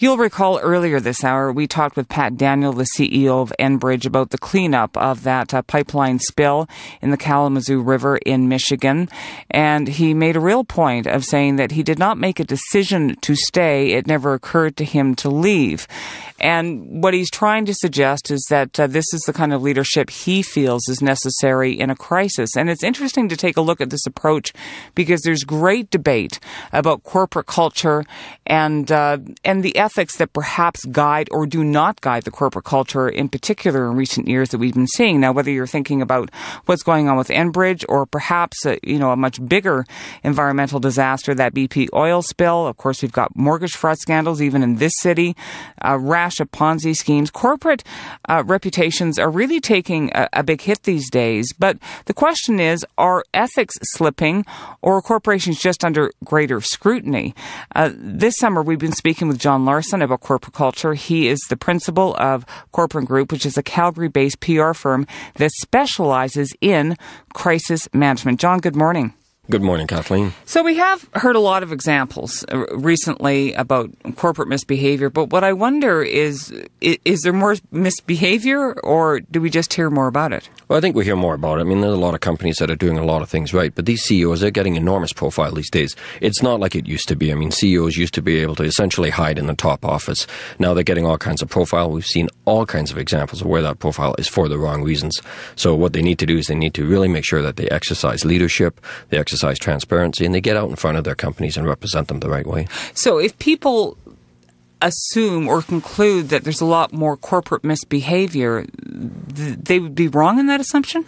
You'll recall earlier this hour, we talked with Pat Daniel, the CEO of Enbridge, about the cleanup of that pipeline spill in the Kalamazoo River in Michigan. And he made a real point of saying that he did not make a decision to stay. It never occurred to him to leave. And what he's trying to suggest is that this is the kind of leadership he feels is necessary in a crisis. And it's interesting to take a look at this approach because there's great debate about corporate culture and the ethics that perhaps guide or do not guide the corporate culture in particular in recent years that we've been seeing. Now, whether you're thinking about what's going on with Enbridge or perhaps a much bigger environmental disaster, that BP oil spill. Of course, we've got mortgage fraud scandals even in this city, a rash of Ponzi schemes. Corporate reputations are really taking a big hit these days. But the question is, are ethics slipping or are corporations just under greater scrutiny? This summer, we've been speaking with John Larsen about corporate culture. He is the principal of Corporate Group, which is a Calgary-based PR firm that specializes in crisis management. John, good morning. Good morning, Kathleen. So we have heard a lot of examples recently about corporate misbehavior, but what I wonder is there more misbehavior or do we just hear more about it? Well, I think we hear more about it. I mean, there's a lot of companies that are doing a lot of things right, but these CEOs, they're getting enormous profile these days. It's not like it used to be. I mean, CEOs used to be able to essentially hide in the top office. Now they're getting all kinds of profile. We've seen all kinds of examples of where that profile is for the wrong reasons. So what they need to do is they need to really make sure that they exercise leadership, they exercise transparency, and they get out in front of their companies and represent them the right way. So if people assume or conclude that there's a lot more corporate misbehavior, they would be wrong in that assumption?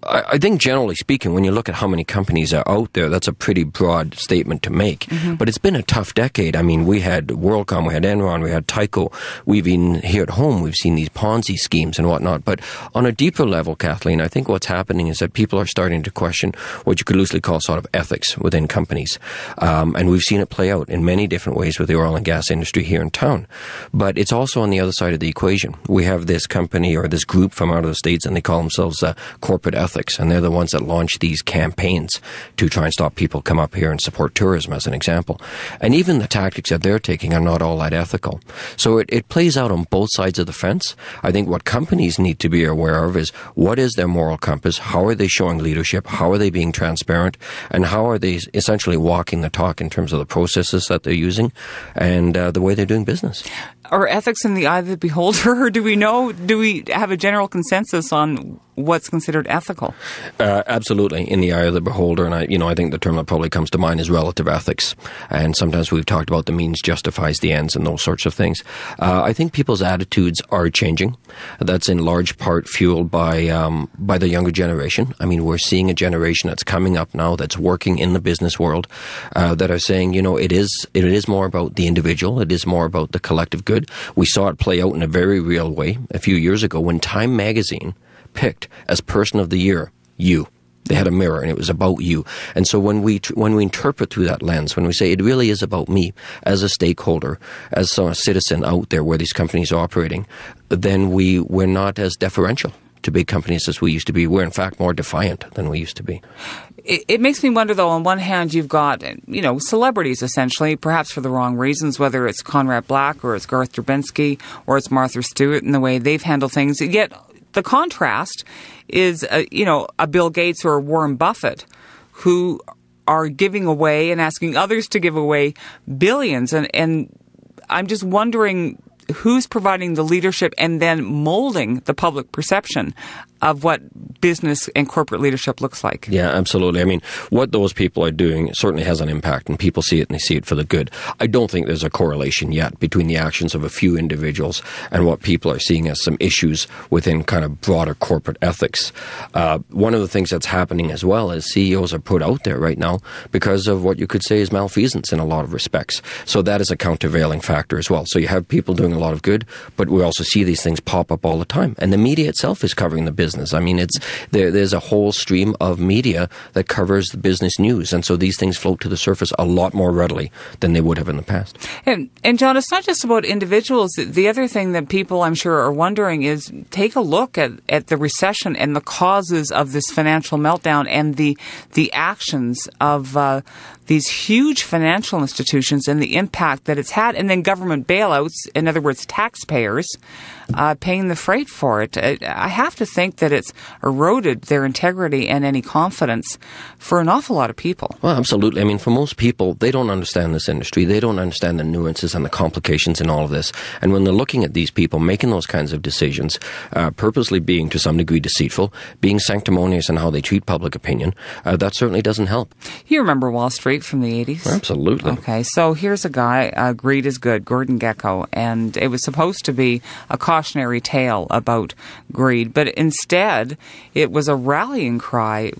I think generally speaking, when you look at how many companies are out there, that's a pretty broad statement to make. Mm-hmm. But it's been a tough decade. I mean, we had WorldCom, we had Enron, we had Tyco. We've even here at home, we've seen these Ponzi schemes and whatnot. But on a deeper level, Kathleen, I think what's happening is that people are starting to question what you could loosely call sort of ethics within companies. And we've seen it play out in many different ways with the oil and gas industry here in town. But it's also on the other side of the equation. We have this company or this group from out of the States, and they call themselves corporate ethics. And they're the ones that launch these campaigns to try and stop people come up here and support tourism, as an example. And even the tactics that they're taking are not all that ethical. So it plays out on both sides of the fence. I think what companies need to be aware of is what is their moral compass, how are they showing leadership, how are they being transparent, and how are they essentially walking the talk in terms of the processes that they're using and the way they're doing business. Are ethics in the eye of the beholder, or do we have a general consensus on what's considered ethical? Absolutely, in the eye of the beholder. And I think the term that probably comes to mind is relative ethics. And sometimes we've talked about the means justifies the ends and those sorts of things. I think people's attitudes are changing. That's in large part fueled by the younger generation. I mean, we're seeing a generation that's coming up now that's working in the business world that are saying, it is more about the individual. It is more about the collective good. We saw it play out in a very real way a few years ago when Time magazine picked as Person of the Year you. They had a mirror, and it was about you. And so when we interpret through that lens, when we say it really is about me as a stakeholder, as a citizen out there where these companies are operating, then we're not as deferential to big companies as we used to be. We're, in fact, more defiant than we used to be. It makes me wonder, though, on one hand, you've got, celebrities, essentially, perhaps for the wrong reasons, whether it's Conrad Black or it's Garth Drabinsky or it's Martha Stewart and the way they've handled things. Yet the contrast is, a Bill Gates or a Warren Buffett who are giving away and asking others to give away billions. And I'm just wondering who's providing the leadership and then molding the public perception of what business and corporate leadership looks like. Yeah, absolutely. I mean, what those people are doing certainly has an impact, and people see it and they see it for the good. I don't think there's a correlation yet between the actions of a few individuals and what people are seeing as some issues within kind of broader corporate ethics. One of the things that's happening as well is CEOs are put out there right now because of what you could say is malfeasance in a lot of respects. So that is a countervailing factor as well. So you have people doing a lot of good, but we also see these things pop up all the time. And the media itself is covering the business. I mean, there's a whole stream of media that covers the business news. And so these things float to the surface a lot more readily than they would have in the past. And John, it's not just about individuals. The other thing that people, I'm sure, are wondering is take a look at the recession and the causes of this financial meltdown and the actions of these huge financial institutions and the impact that it's had, and then government bailouts, in other words, taxpayers paying the freight for it. I have to think that it's eroded their integrity and any confidence for an awful lot of people. Well, absolutely. I mean, for most people, they don't understand this industry. They don't understand the nuances and the complications in all of this. And when they're looking at these people making those kinds of decisions, purposely being to some degree deceitful, being sanctimonious in how they treat public opinion, that certainly doesn't help. You remember Wall Street from the 80s? Absolutely. Okay, so here's a guy, Greed is Good, Gordon Gekko, and it was supposed to be a cautionary tale about greed, but instead it was a rallying cry,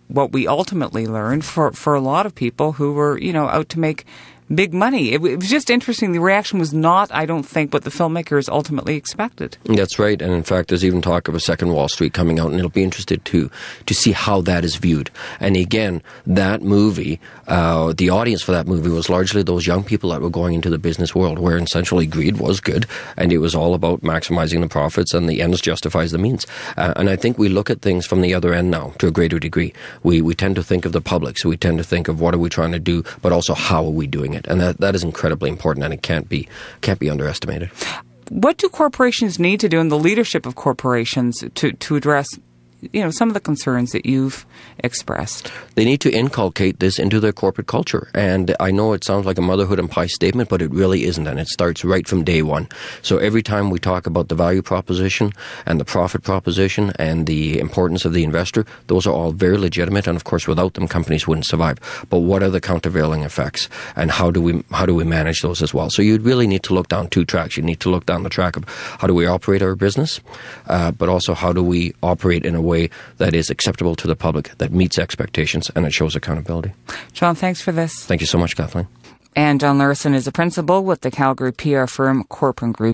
what we ultimately learned, for a lot of people who were, out to make big money. It was just interesting. The reaction was not, I don't think, what the filmmakers ultimately expected. That's right. And in fact, there's even talk of a second Wall Street coming out, and it'll be interested to see how that is viewed. And again, that movie, the audience for that movie was largely those young people that were going into the business world, where essentially greed was good, and it was all about maximizing the profits, and the ends justifies the means. And I think we look at things from the other end now to a greater degree. We tend to think of the public, so we tend to think of what are we trying to do, but also how are we doing it. And that is incredibly important, and it can't be underestimated. What do corporations need to do, in the leadership of corporations, to address some of the concerns that you've expressed? They need to inculcate this into their corporate culture. And I know it sounds like a motherhood and pie statement, but it really isn't. And it starts right from day one. So every time we talk about the value proposition and the profit proposition and the importance of the investor, those are all very legitimate. And of course, without them, companies wouldn't survive. But what are the countervailing effects? And how do we manage those as well? So you'd really need to look down two tracks. You need to look down the track of how do we operate our business, but also how do we operate in a way that is acceptable to the public, that meets expectations, and it shows accountability. John, thanks for this. Thank you so much, Kathleen. And John Larsen is a principal with the Calgary PR firm Corcoran Group.